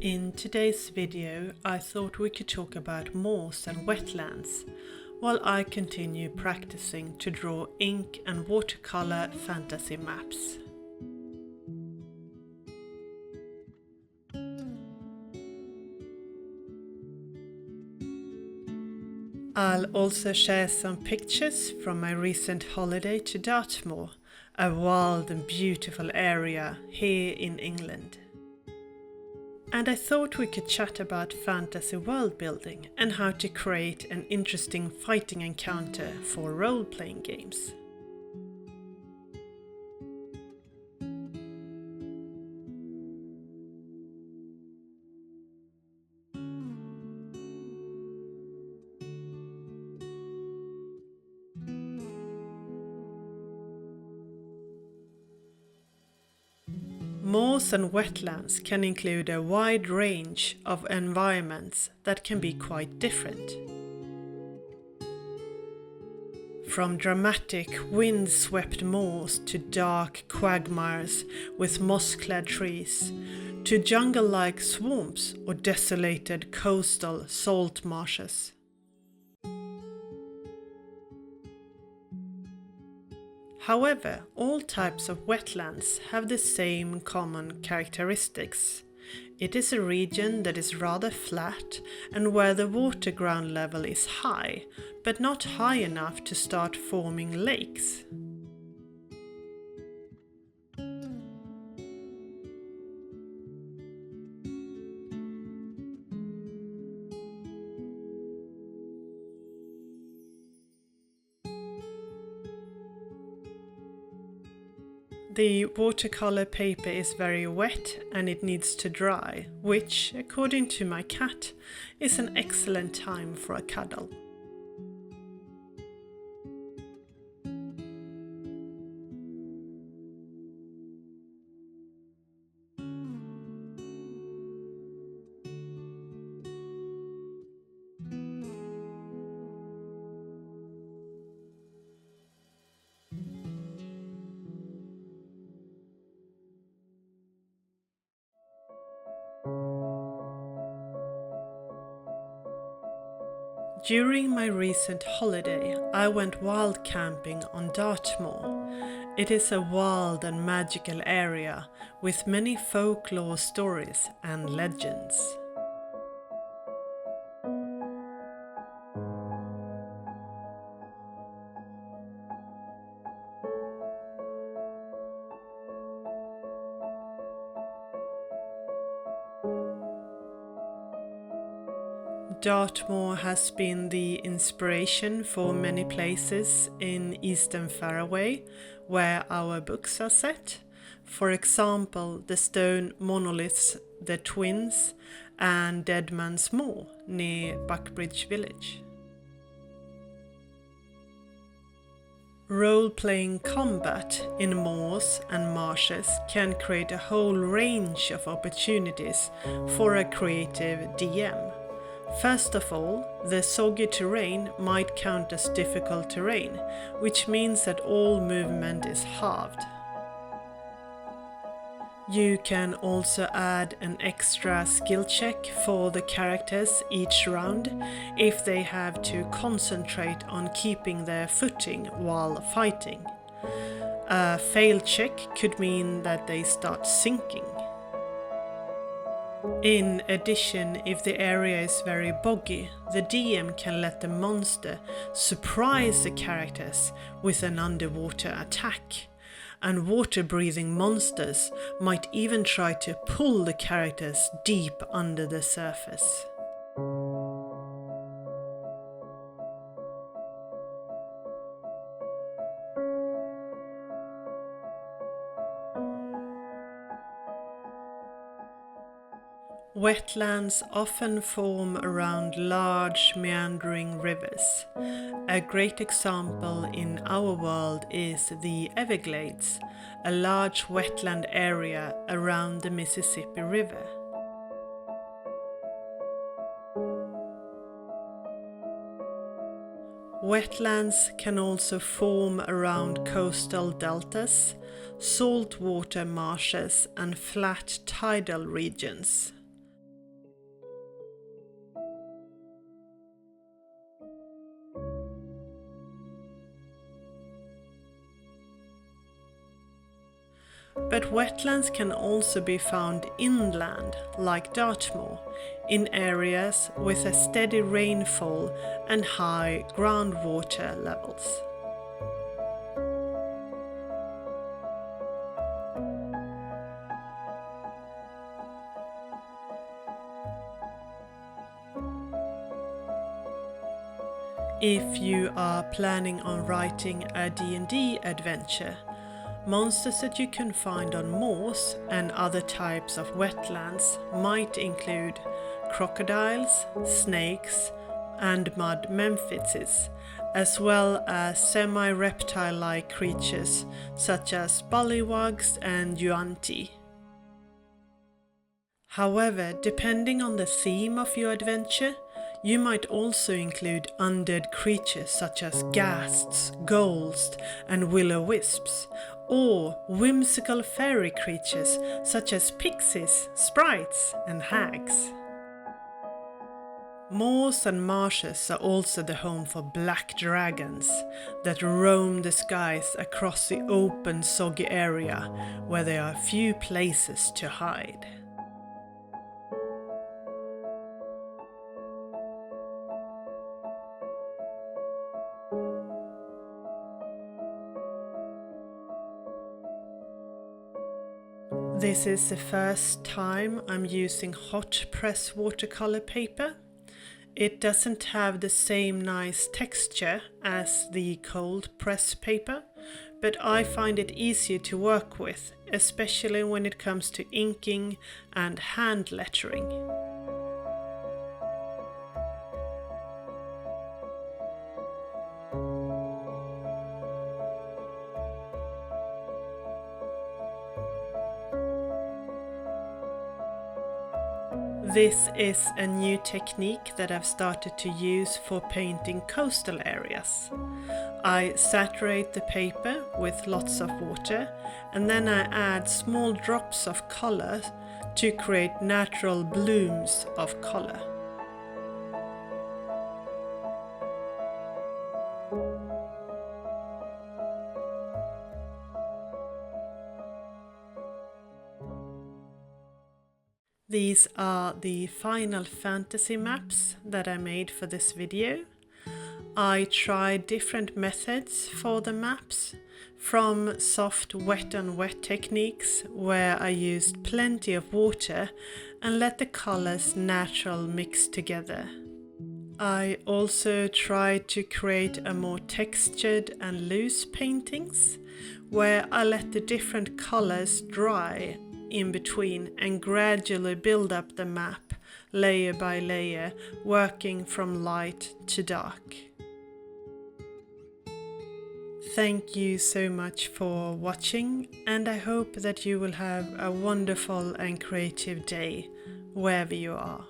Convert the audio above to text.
In today's video, I thought we could talk about moors and wetlands, while I continue practicing to draw ink and watercolor fantasy maps. I'll also share some pictures from my recent holiday to Dartmoor, a wild and beautiful area here in England. And I thought we could chat about fantasy world building and how to create an interesting fighting encounter for role-playing games. Moors and wetlands can include a wide range of environments that can be quite different. From dramatic wind-swept moors to dark quagmires with moss-clad trees, to jungle-like swamps or desolated coastal salt marshes. However, all types of wetlands have the same common characteristics. It is a region that is rather flat and where the water ground level is high, but not high enough to start forming lakes. The watercolor paper is very wet and it needs to dry, which, according to my cat, is an excellent time for a cuddle. During my recent holiday, I went wild camping on Dartmoor. It is a wild and magical area with many folklore stories and legends. Dartmoor has been the inspiration for many places in eastern Farraway, where our books are set. For example, the stone monoliths, the Twins, and Dead Man's Moor near Buckbridge village. Role-playing combat in moors and marshes can create a whole range of opportunities for a creative DM. First of all, the soggy terrain might count as difficult terrain, which means that all movement is halved. You can also add an extra skill check for the characters each round if they have to concentrate on keeping their footing while fighting. A failed check could mean that they start sinking. In addition, if the area is very boggy, the DM can let the monster surprise the characters with an underwater attack, and water-breathing monsters might even try to pull the characters deep under the surface. Wetlands often form around large meandering rivers. A great example in our world is the Everglades, a large wetland area around the Mississippi River. Wetlands can also form around coastal deltas, saltwater marshes and flat tidal regions. But wetlands can also be found inland, like Dartmoor, in areas with a steady rainfall and high groundwater levels. If you are planning on writing a D&D adventure, monsters that you can find on moors and other types of wetlands might include crocodiles, snakes, and mud memphises, as well as semi-reptile-like creatures such as bullywugs and yuan-ti. However, depending on the theme of your adventure, you might also include undead creatures such as ghasts, ghosts, and will-o'-wisps, or whimsical fairy creatures such as pixies, sprites, and hags. Moors and marshes are also the home for black dragons that roam the skies across the open, soggy area where there are few places to hide. This is the first time I'm using hot press watercolor paper. It doesn't have the same nice texture as the cold press paper, but I find it easier to work with, especially when it comes to inking and hand lettering. This is a new technique that I've started to use for painting coastal areas. I saturate the paper with lots of water and then I add small drops of color to create natural blooms of color. These are the Final Fantasy maps that I made for this video. I tried different methods for the maps, from soft wet on wet techniques where I used plenty of water and let the colors naturally mix together. I also tried to create a more textured and loose paintings where I let the different colors dry in between and gradually build up the map layer by layer, working from light to dark. Thank you so much for watching, and I hope that you will have a wonderful and creative day wherever you are.